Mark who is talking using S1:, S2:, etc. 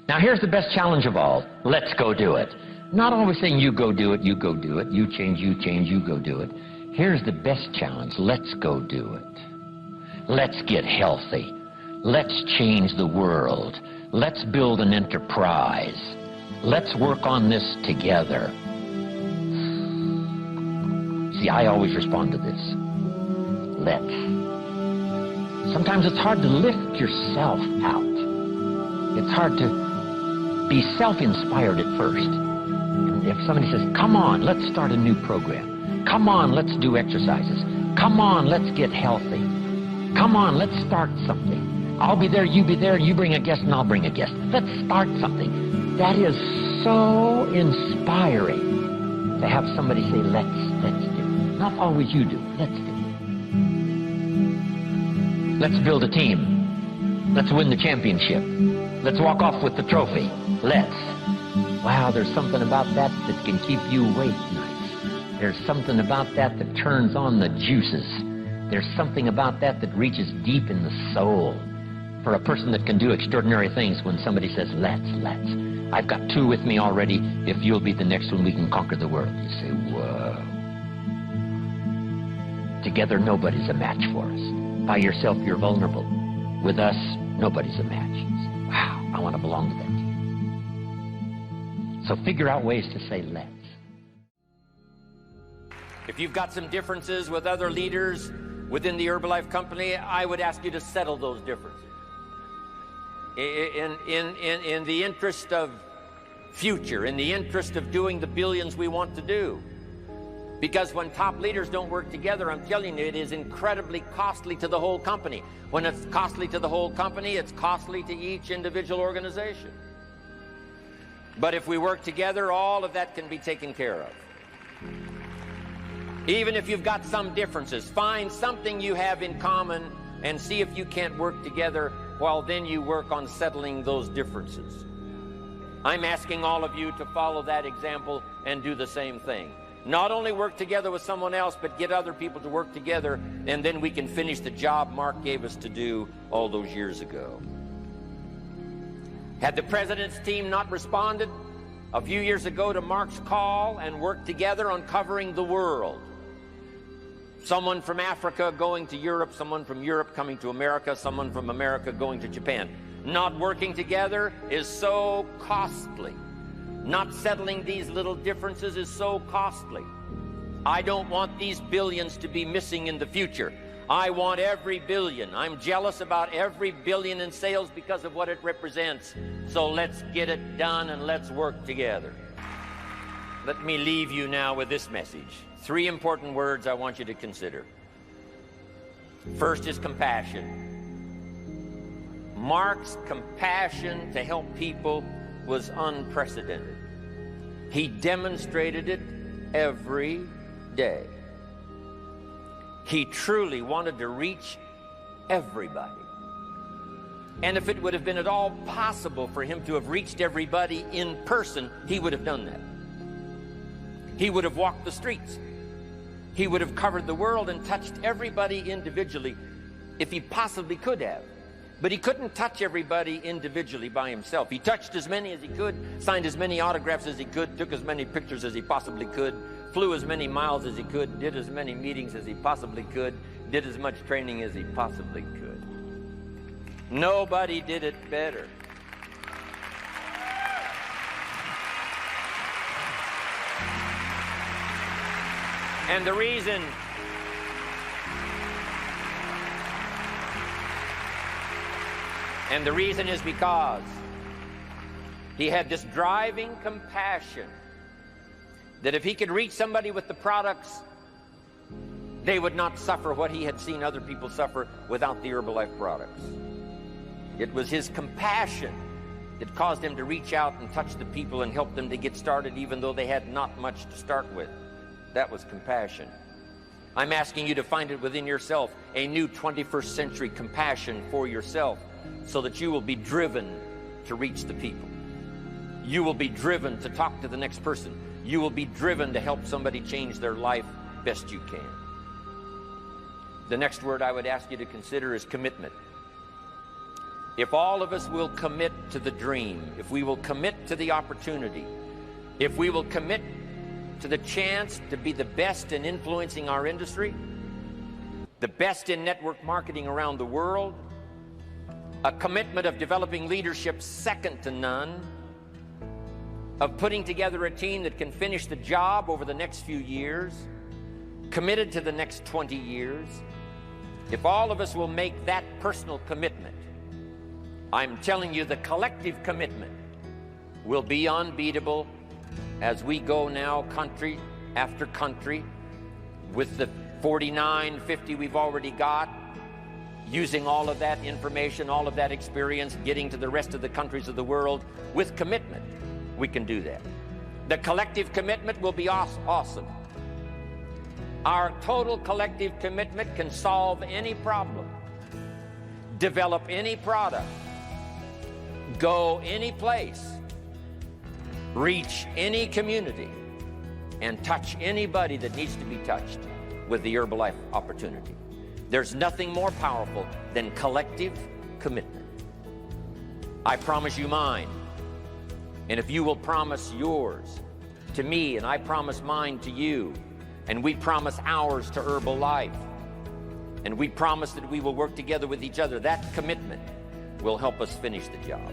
S1: Now here's the best challenge of all. Let's go do it. Not always saying you go do it, you go do it, you change, you go do it. Here's the best challenge. Let's go do it. Let's get healthy. Let's change the world. Let's build an enterprise. Let's work on this together. See, I always respond to this. Let's. Sometimes it's hard to lift yourself out. It's hard to be self-inspired at first. And if somebody says, come on, let's start a new program. Come on, let's do exercises. Come on, let's get healthy. Come on, let's start something. I'll be there, you be there, you bring a guest and I'll bring a guest. Let's start something. That is so inspiring to have somebody say, let's do. Not always you do, let's do. Let's build a team. Let's win the championship. Let's walk off with the trophy. Let's. Wow, there's something about that that can keep you awake nights. There's something about that that turns on the juices. There's something about that that reaches deep in the soul. For a person that can do extraordinary things when somebody says, let's. I've got two with me already. If you'll be the next one, we can conquer the world. You say, whoa. Together, nobody's a match for us. By yourself, you're vulnerable. With us, nobody's a match. You say, wow, I want to belong to that team. So figure out ways to say, let's.
S2: If you've got some differences with other leaders within the Herbalife company, I would ask you to settle those differences. In the interest of future, in the interest of doing the billions we want to do. Because when top leaders don't work together, I'm telling you, it is incredibly costly to the whole company. When it's costly to the whole company, it's costly to each individual organization. But if we work together, all of that can be taken care of. Even if you've got some differences, find something you have in common and see if you can't work together while then you work on settling those differences. I'm asking all of you to follow that example and do the same thing. Not only work together with someone else, but get other people to work together, and then we can finish the job Mark gave us to do all those years ago. Had the president's team not responded a few years ago to Mark's call and worked together on covering the world, someone from Africa going to Europe, someone from Europe coming to America, someone from America going to Japan. Not working together is so costly. Not settling these little differences is so costly. I don't want these billions to be missing in the future. I want every billion. I'm jealous about every billion in sales because of what it represents. So let's get it done and let's work together. Let me leave you now with this message. 3 important words I want you to consider. First is compassion. Mark's compassion to help people was unprecedented. He demonstrated it every day. He truly wanted to reach everybody. And if it would have been at all possible for him to have reached everybody in person, he would have done that. He would have walked the streets. He would have covered the world and touched everybody individually if he possibly could have. But he couldn't touch everybody individually by himself. He touched as many as he could, signed as many autographs as he could, took as many pictures as he possibly could, flew as many miles as he could, did as many meetings as he possibly could, did as much training as he possibly could. Nobody did it better. And the reason is because he had this driving compassion that if he could reach somebody with the products, they would not suffer what he had seen other people suffer without the Herbalife products. It was his compassion that caused him to reach out and touch the people and help them to get started even though they had not much to start with. That was compassion. I'm asking you to find it within yourself, a new 21st century compassion for yourself, so that you will be driven to reach the people. You will be driven to talk to the next person. You will be driven to help somebody change their life best you can. The next word I would ask you to consider is commitment. if all of us will commit to the dream, if we will commit to the opportunity, if we will commit to the chance to be the best in influencing our industry, the best in network marketing around the world, a commitment of developing leadership second to none, of putting together a team that can finish the job over the next few years, committed to the next 20 years, if all of us will make that personal commitment, I'm telling you the collective commitment will be unbeatable as we go now country after country with the 49, 50 we've already got, using all of that information, all of that experience, getting to the rest of the countries of the world with commitment. We can do that. The collective commitment will be awesome. Our total collective commitment can solve any problem, develop any product, go any place, reach any community, and touch anybody that needs to be touched with the Herbalife opportunity. There's nothing more powerful than collective commitment. I promise you mine, and if you will promise yours to me, and I promise mine to you, and we promise ours to Herbalife, and we promise that we will work together with each other, that commitment will help us finish the job.